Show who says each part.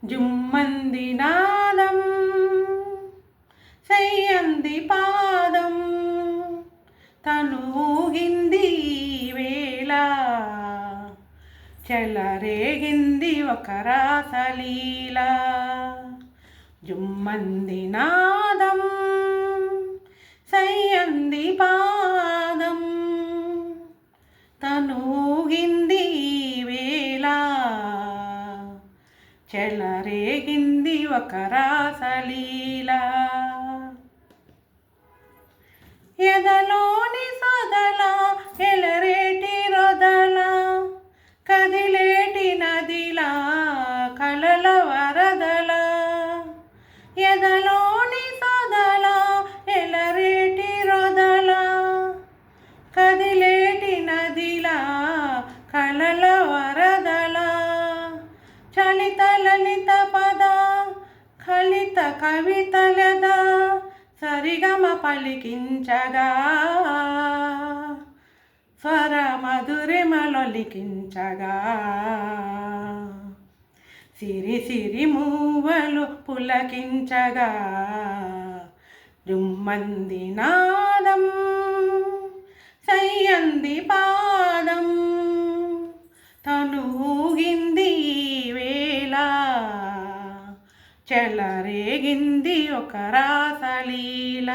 Speaker 1: జుమ్మంది నాదం సయ్యంది పాదం తనూగింది వేళ చెలరేగింది ఒక రాసలీల. జుమ్మంది నాదం సయ్యంది పాదం తనూగింది వేళ చెలరేగింది ఒక రాసలీల. ఎదలోని సొదల ఎలరేటి రొదల కదిలేటి నదిలా కలల వరదల. ఎదలోని సొదల ఎలరేటి రొదల కదిలేటి నదిలా కలల వరదల. చలిత లలిత పద కలిత కవితలద సరిగమ పలికించగా స్వర మధురిమలొలికించగా. సిరి సిరి మూవలు పులకించగా. జుమ్మంది నాదం సయ్యంది పాదం తనూగింది వేళ చెలరేగింది ఒక రాసలీల.